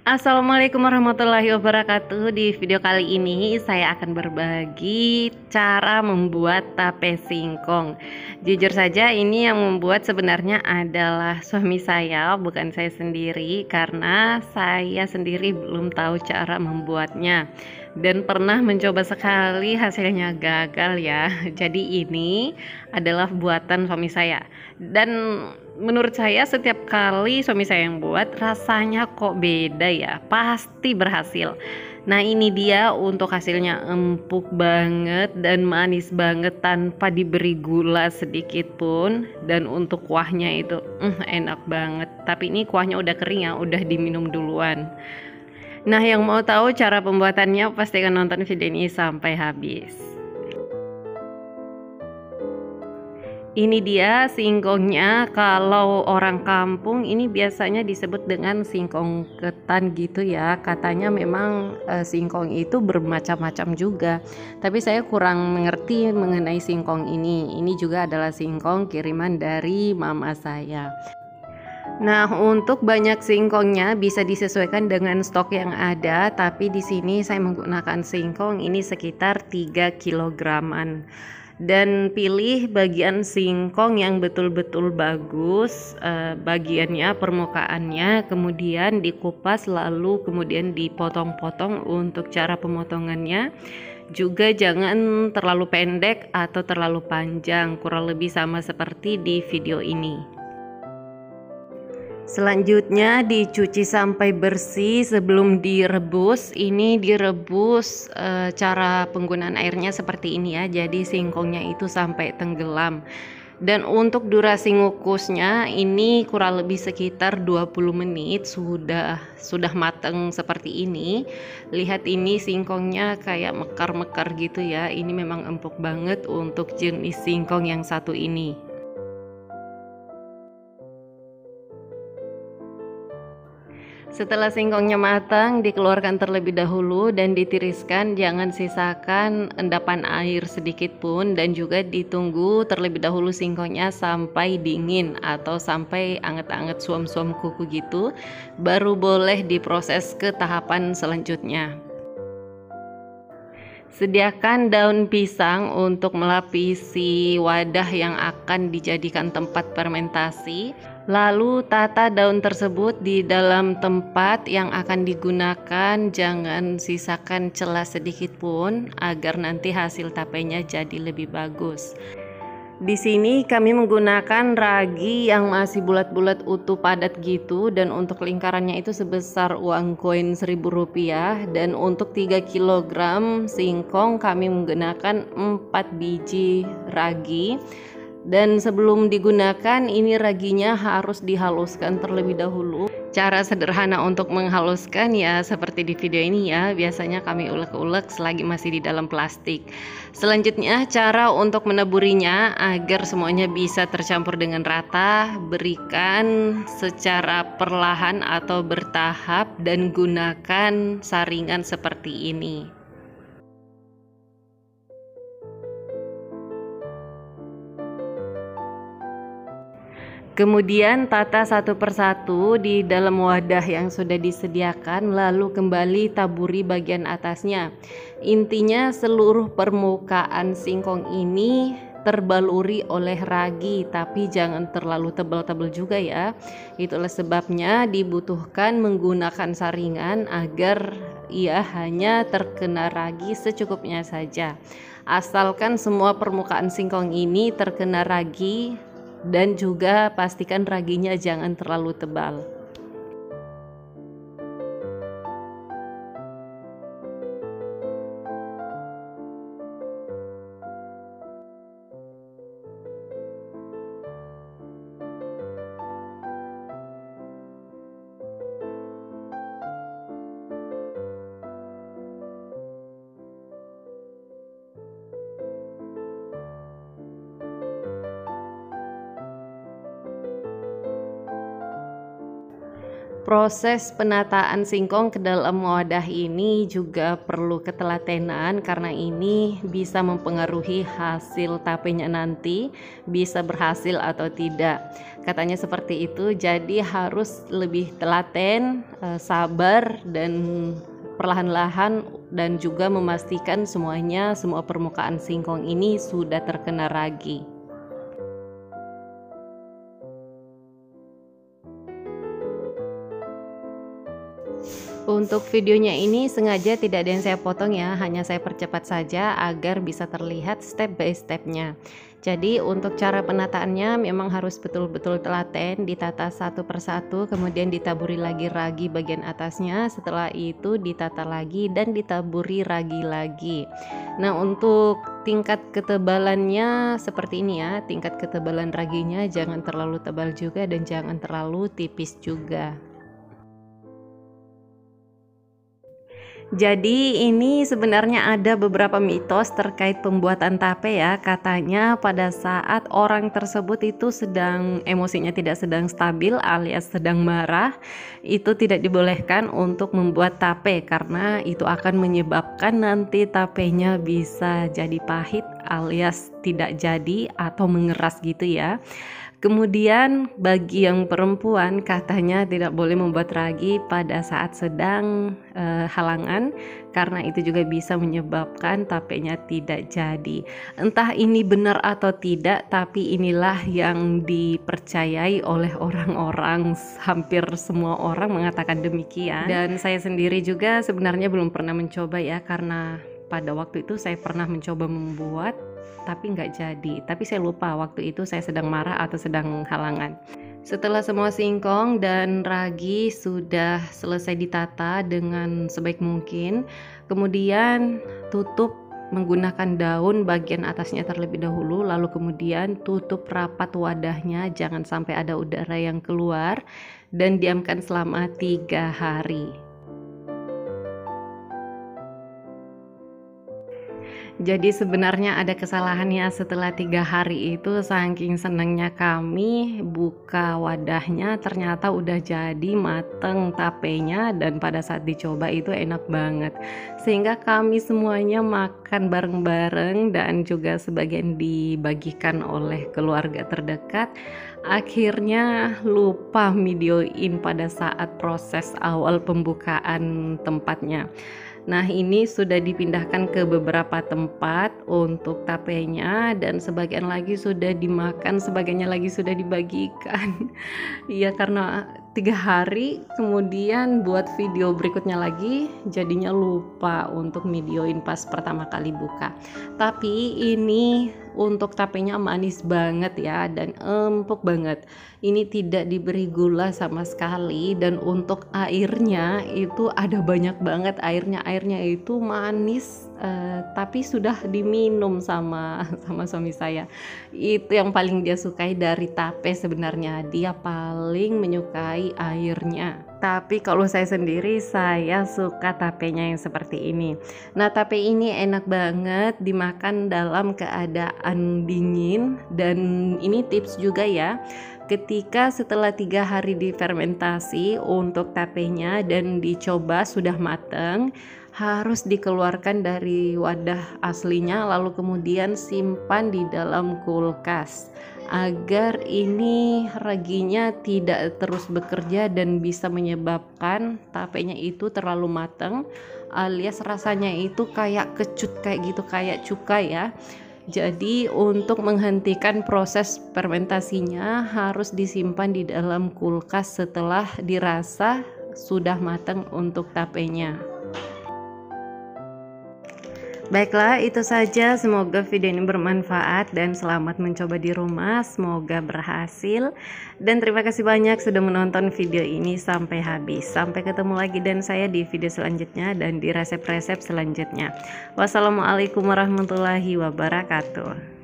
Assalamualaikum warahmatullahi wabarakatuh. Di video kali ini saya akan berbagi cara membuat tape singkong. Jujur saja ini yang membuat sebenarnya adalah suami saya, bukan saya sendiri, karena saya sendiri belum tahu cara membuatnya. Dan pernah mencoba sekali, hasilnya gagal ya. Jadi ini adalah buatan suami saya. Dan menurut saya setiap kali suami saya yang buat rasanya kok beda ya, pasti berhasil. Nah ini dia untuk hasilnya, empuk banget dan manis banget tanpa diberi gula sedikit pun. Dan untuk kuahnya itu enak banget. Tapi ini kuahnya udah kering ya, udah diminum duluan. Nah yang mau tahu cara pembuatannya pastikan nonton video ini sampai habis. Ini dia singkongnya. Kalau orang kampung ini biasanya disebut dengan singkong ketan gitu ya. Katanya memang singkong itu bermacam-macam juga. Tapi saya kurang mengerti mengenai singkong ini. Ini juga adalah singkong kiriman dari mama saya. Nah, untuk banyak singkongnya bisa disesuaikan dengan stok yang ada, tapi di sini saya menggunakan singkong ini sekitar 3 kilograman. Dan pilih bagian singkong yang betul-betul bagus, bagiannya, permukaannya, kemudian dikupas lalu kemudian dipotong-potong. Untuk cara pemotongannya juga jangan terlalu pendek atau terlalu panjang, kurang lebih sama seperti di video ini. Selanjutnya dicuci sampai bersih sebelum direbus. Ini direbus, cara penggunaan airnya seperti ini ya. Jadi singkongnya itu sampai tenggelam. Dan untuk durasi ngukusnya ini kurang lebih sekitar 20 menit sudah mateng seperti ini. Lihat ini singkongnya kayak mekar-mekar gitu ya. Ini memang empuk banget untuk jenis singkong yang satu ini. Setelah singkongnya matang, dikeluarkan terlebih dahulu dan ditiriskan, jangan sisakan endapan air sedikit pun, dan juga ditunggu terlebih dahulu singkongnya sampai dingin atau sampai anget-anget suam-suam kuku gitu, baru boleh diproses ke tahapan selanjutnya. Sediakan daun pisang untuk melapisi wadah yang akan dijadikan tempat fermentasi. Lalu tata daun tersebut di dalam tempat yang akan digunakan. Jangan sisakan celah sedikit pun agar nanti hasil tapenya jadi lebih bagus. Di sini kami menggunakan ragi yang masih bulat-bulat utuh padat gitu, dan untuk lingkarannya itu sebesar uang koin Rp1.000. Dan untuk 3 kilogram singkong kami menggunakan 4 biji ragi. Dan sebelum digunakan ini raginya harus dihaluskan terlebih dahulu. Cara sederhana untuk menghaluskan ya seperti di video ini ya. Biasanya kami ulek-ulek selagi masih di dalam plastik. Selanjutnya cara untuk meneburinya agar semuanya bisa tercampur dengan rata. Berikan secara perlahan atau bertahap dan gunakan saringan seperti ini. Kemudian tata satu persatu di dalam wadah yang sudah disediakan, lalu kembali taburi bagian atasnya. Intinya seluruh permukaan singkong ini terbaluri oleh ragi, tapi jangan terlalu tebal-tebal juga ya. Itulah sebabnya dibutuhkan menggunakan saringan agar ia hanya terkena ragi secukupnya saja. Asalkan semua permukaan singkong ini terkena ragi, dan juga pastikan raginya jangan terlalu tebal. Proses penataan singkong ke dalam wadah ini juga perlu ketelatenan karena ini bisa mempengaruhi hasil tapenya nanti, bisa berhasil atau tidak. Katanya seperti itu, jadi harus lebih telaten, sabar dan perlahan-lahan, dan juga memastikan semua permukaan singkong ini sudah terkena ragi. Untuk videonya ini sengaja tidak ada yang saya potong ya, hanya saya percepat saja agar bisa terlihat step by stepnya. Jadi untuk cara penataannya memang harus betul-betul telaten, ditata satu persatu, kemudian ditaburi lagi ragi bagian atasnya, setelah itu ditata lagi dan ditaburi ragi lagi. Nah, untuk tingkat ketebalannya seperti ini ya, tingkat ketebalan raginya jangan terlalu tebal juga dan jangan terlalu tipis juga. Jadi ini sebenarnya ada beberapa mitos terkait pembuatan tape ya. Katanya pada saat orang tersebut itu emosinya tidak sedang stabil alias sedang marah, itu tidak dibolehkan untuk membuat tape karena itu akan menyebabkan nanti tapenya bisa jadi pahit alias tidak jadi atau mengeras gitu ya. Kemudian bagi yang perempuan katanya tidak boleh membuat ragi pada saat sedang halangan karena itu juga bisa menyebabkan tapenya tidak jadi. Entah ini benar atau tidak, tapi inilah yang dipercayai oleh orang-orang, hampir semua orang mengatakan demikian. Dan saya sendiri juga sebenarnya belum pernah mencoba ya, karena pada waktu itu saya pernah mencoba membuat tapi nggak jadi, tapi saya lupa waktu itu saya sedang marah atau sedang halangan. Setelah semua singkong dan ragi sudah selesai ditata dengan sebaik mungkin, kemudian tutup menggunakan daun bagian atasnya terlebih dahulu, lalu kemudian tutup rapat wadahnya, jangan sampai ada udara yang keluar, dan diamkan selama 3 hari. Jadi sebenarnya ada kesalahan ya, setelah 3 hari itu saking senangnya kami buka wadahnya ternyata udah jadi mateng tapenya, dan pada saat dicoba itu enak banget sehingga kami semuanya makan bareng-bareng dan juga sebagian dibagikan oleh keluarga terdekat. Akhirnya lupa videoin pada saat proses awal pembukaan tempatnya. Nah, ini sudah dipindahkan ke beberapa tempat untuk tapenya dan sebagian lagi sudah dimakan, sebagiannya lagi sudah dibagikan. Iya, karena 3 hari kemudian buat video berikutnya lagi jadinya lupa untuk videoin pas pertama kali buka. Tapi ini untuk tapenya manis banget ya dan empuk banget. Ini tidak diberi gula sama sekali, dan untuk airnya itu ada banyak banget airnya itu manis, tapi sudah diminum sama suami saya. Itu yang paling dia sukai dari tape sebenarnya, dia paling menyukai airnya. Tapi kalau saya sendiri, saya suka tapenya yang seperti ini. Nah, tape ini enak banget dimakan dalam keadaan dingin, dan ini tips juga ya. Ketika setelah 3 hari difermentasi untuk tapenya dan dicoba sudah matang, harus dikeluarkan dari wadah aslinya lalu kemudian simpan di dalam kulkas agar ini raginya tidak terus bekerja dan bisa menyebabkan tapenya itu terlalu matang alias rasanya itu kayak kecut kayak gitu, kayak cukai ya. Jadi untuk menghentikan proses fermentasinya harus disimpan di dalam kulkas setelah dirasa sudah matang untuk tapenya. Baiklah, itu saja. Semoga video ini bermanfaat dan selamat mencoba di rumah. Semoga berhasil. Dan terima kasih banyak sudah menonton video ini sampai habis. Sampai ketemu lagi dan saya di video selanjutnya dan di resep-resep selanjutnya. Wassalamualaikum warahmatullahi wabarakatuh.